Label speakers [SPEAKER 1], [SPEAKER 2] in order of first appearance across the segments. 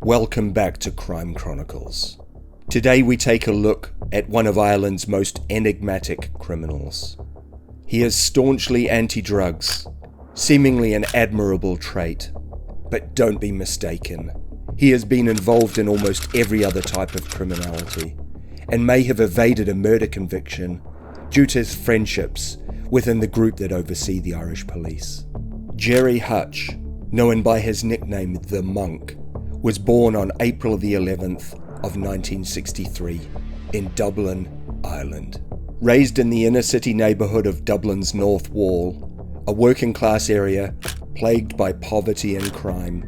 [SPEAKER 1] Welcome back to Crime Chronicles. Today we take a look at one of Ireland's most enigmatic criminals. He is staunchly anti-drugs, seemingly an admirable trait. But don't be mistaken, he has been involved in almost every other type of criminality, and may have evaded a murder conviction due to his friendships within the group that oversee the Irish police. Gerry Hutch, known by his nickname the MONKK, was born on April the 11th of 1963 in Dublin, Ireland. Raised in the inner city neighbourhood of Dublin's North Wall, a working class area plagued by poverty and crime,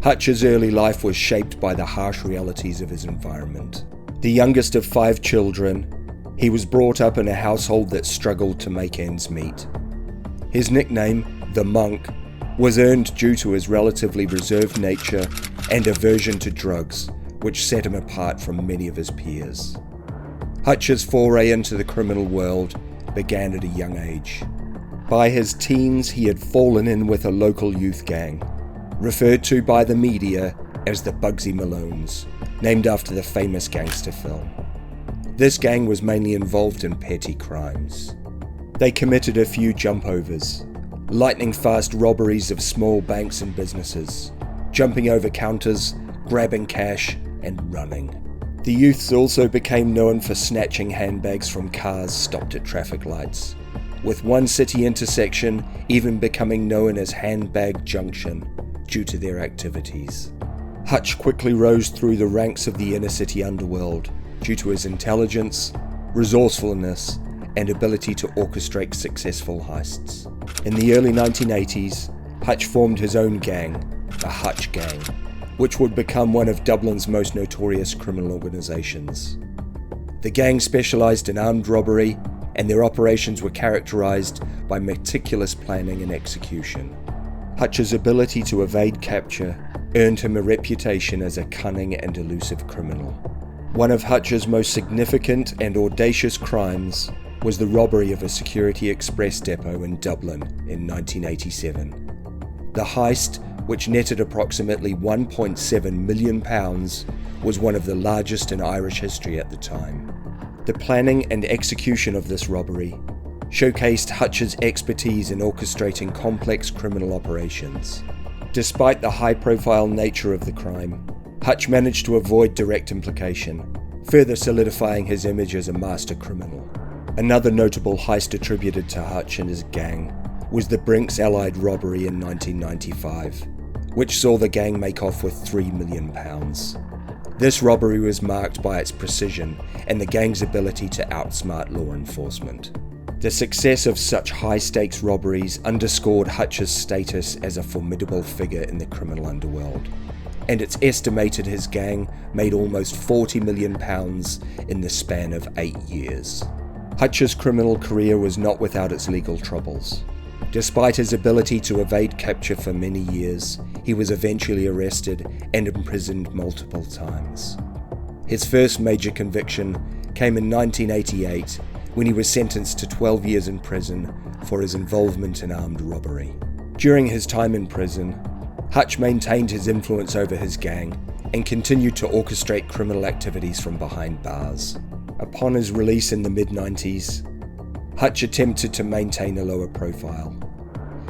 [SPEAKER 1] Hutch's early life was shaped by the harsh realities of his environment. The youngest of 5 children, he was brought up in a household that struggled to make ends meet. His nickname, the MONKK, was earned due to his relatively reserved nature and aversion to drugs, which set him apart from many of his peers. Hutch's foray into the criminal world began at a young age. By his teens, he had fallen in with a local youth gang, referred to by the media as the Bugsy Malones, named after the famous gangster film. This gang was mainly involved in petty crimes. They committed a few jumpovers, lightning-fast robberies of small banks and businesses, jumping over counters, grabbing cash, and running. The youths also became known for snatching handbags from cars stopped at traffic lights, with one city intersection even becoming known as Handbag Junction due to their activities. Hutch quickly rose through the ranks of the inner city underworld due to his intelligence, resourcefulness, and ability to orchestrate successful heists. In the early 1980s, Hutch formed his own gang, the Hutch Gang, which would become one of Dublin's most notorious criminal organisations. The gang specialised in armed robbery, and their operations were characterised by meticulous planning and execution. Hutch's ability to evade capture earned him a reputation as a cunning and elusive criminal. One of Hutch's most significant and audacious crimes was the robbery of a Security Express depot in Dublin in 1987. The heist, which netted approximately £1.7 million, was one of the largest in Irish history at the time. The planning and execution of this robbery showcased Hutch's expertise in orchestrating complex criminal operations. Despite the high-profile nature of the crime, Hutch managed to avoid direct implication, further solidifying his image as a master criminal. Another notable heist attributed to Hutch and his gang was the Brinks Allied robbery in 1995, which saw the gang make off with £3 million. This robbery was marked by its precision and the gang's ability to outsmart law enforcement. The success of such high-stakes robberies underscored Hutch's status as a formidable figure in the criminal underworld, and it's estimated his gang made almost £40 million in the span of 8 years. Hutch's criminal career was not without its legal troubles. Despite his ability to evade capture for many years, he was eventually arrested and imprisoned multiple times. His first major conviction came in 1988 when he was sentenced to 12 years in prison for his involvement in armed robbery. During his time in prison, Hutch maintained his influence over his gang and continued to orchestrate criminal activities from behind bars. Upon his release in the mid-90s, Hutch attempted to maintain a lower profile.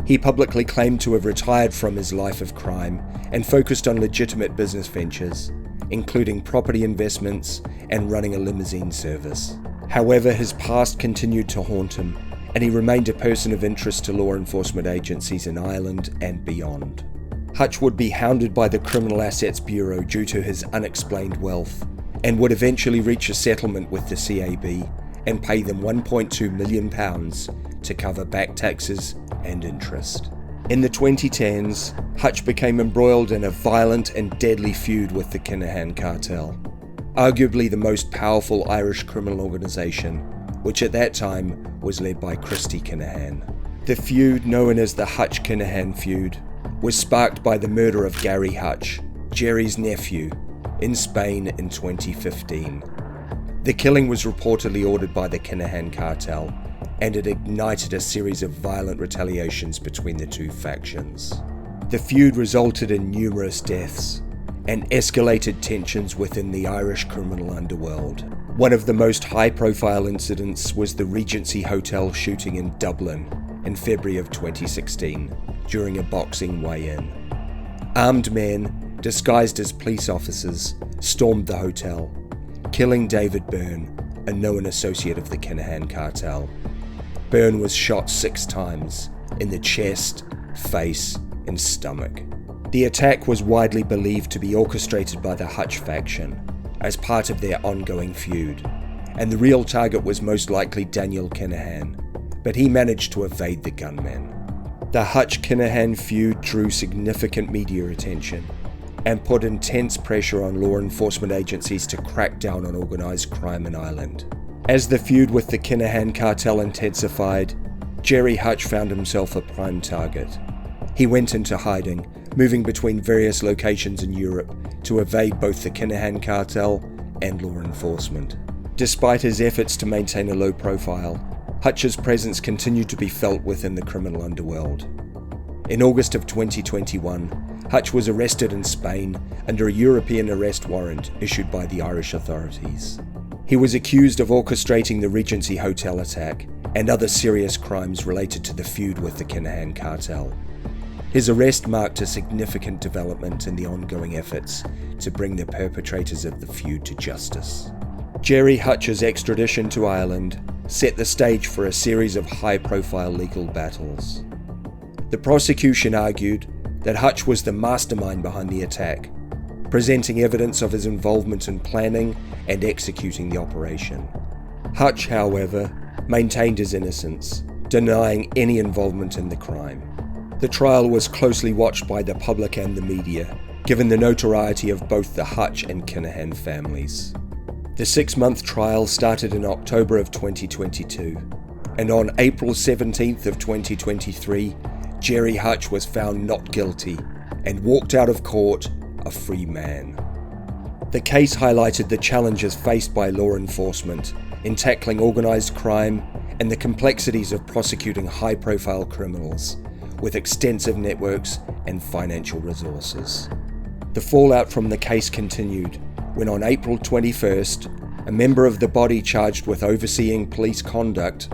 [SPEAKER 1] He publicly claimed to have retired from his life of crime and focused on legitimate business ventures, including property investments and running a limousine service. However, his past continued to haunt him, and he remained a person of interest to law enforcement agencies in Ireland and beyond. Hutch would be hounded by the Criminal Assets Bureau due to his unexplained wealth, and would eventually reach a settlement with the CAB and pay them £1.2 million to cover back taxes and interest. In the 2010s, Hutch became embroiled in a violent and deadly feud with the Kinahan cartel, arguably the most powerful Irish criminal organisation, which at that time was led by Christy Kinahan. The feud, known as the Hutch-Kinahan feud, was sparked by the murder of Gerry Hutch, Gerry's nephew, in Spain in 2015. The killing was reportedly ordered by the Kinahan cartel, and it ignited a series of violent retaliations between the two factions. The feud resulted in numerous deaths, and escalated tensions within the Irish criminal underworld. One of the most high-profile incidents was the Regency Hotel shooting in Dublin in February of 2016 during a boxing weigh-in. Armed men, disguised as police officers, stormed the hotel, killing David Byrne, a known associate of the Kinahan cartel. Byrne was shot 6 times in the chest, face, and stomach. The attack was widely believed to be orchestrated by the Hutch faction as part of their ongoing feud, and the real target was most likely Daniel Kinahan, but he managed to evade the gunman. The Hutch-Kinahan feud drew significant media attention and put intense pressure on law enforcement agencies to crack down on organised crime in Ireland. As the feud with the Kinahan cartel intensified, Gerry Hutch found himself a prime target. He went into hiding, moving between various locations in Europe to evade both the Kinahan cartel and law enforcement. Despite his efforts to maintain a low profile, Hutch's presence continued to be felt within the criminal underworld. In August of 2021, Hutch was arrested in Spain under a European arrest warrant issued by the Irish authorities. He was accused of orchestrating the Regency Hotel attack and other serious crimes related to the feud with the Kinahan cartel. His arrest marked a significant development in the ongoing efforts to bring the perpetrators of the feud to justice. Gerry Hutch's extradition to Ireland set the stage for a series of high-profile legal battles. The prosecution argued that Hutch was the mastermind behind the attack, presenting evidence of his involvement in planning and executing the operation. Hutch, however, maintained his innocence, denying any involvement in the crime. The trial was closely watched by the public and the media, given the notoriety of both the Hutch and Kinahan families. The 6-month trial started in October of 2022, and on April 17th of 2023, Gerry Hutch was found not guilty and walked out of court a free man. The case highlighted the challenges faced by law enforcement in tackling organised crime and the complexities of prosecuting high-profile criminals with extensive networks and financial resources. The fallout from the case continued when on April 21st, a member of the body charged with overseeing police conduct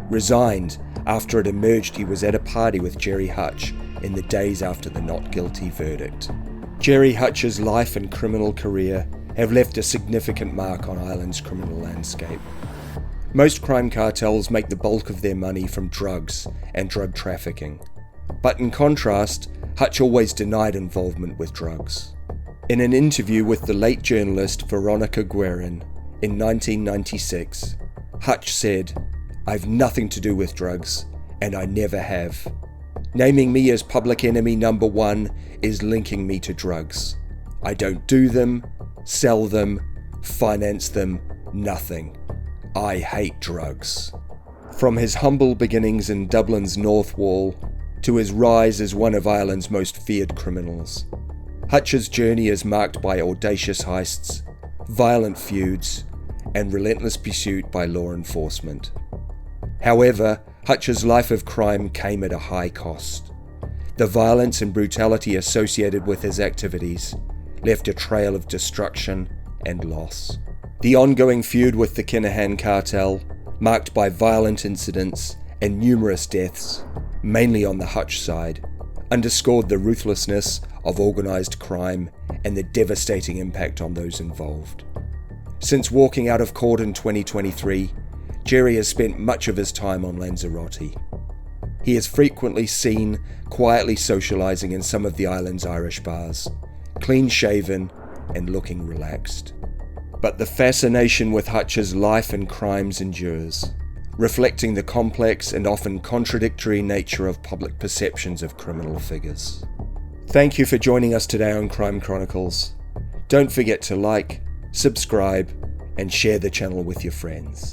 [SPEAKER 1] resigned after it emerged he was at a party with Gerry Hutch in the days after the not guilty verdict. Gerry Hutch's life and criminal career have left a significant mark on Ireland's criminal landscape. Most crime cartels make the bulk of their money from drugs and drug trafficking, but in contrast, Hutch always denied involvement with drugs. In an interview with the late journalist Veronica Guerin in 1996, Hutch said, "I've nothing to do with drugs, and I never have. Naming me as public enemy number 1 is linking me to drugs. I don't do them, sell them, finance them, nothing. I hate drugs." From his humble beginnings in Dublin's North Wall to his rise as one of Ireland's most feared criminals, Hutch's journey is marked by audacious heists, violent feuds, and relentless pursuit by law enforcement. However, Hutch's life of crime came at a high cost. The violence and brutality associated with his activities left a trail of destruction and loss. The ongoing feud with the Kinahan cartel, marked by violent incidents and numerous deaths, mainly on the Hutch side, underscored the ruthlessness of organised crime and the devastating impact on those involved. Since walking out of court in 2023, Gerry has spent much of his time on Lanzarote. He is frequently seen quietly socialising in some of the island's Irish bars, clean-shaven and looking relaxed. But the fascination with Hutch's life and crimes endures, reflecting the complex and often contradictory nature of public perceptions of criminal figures. Thank you for joining us today on Crime Chronicles. Don't forget to like, subscribe, and share the channel with your friends.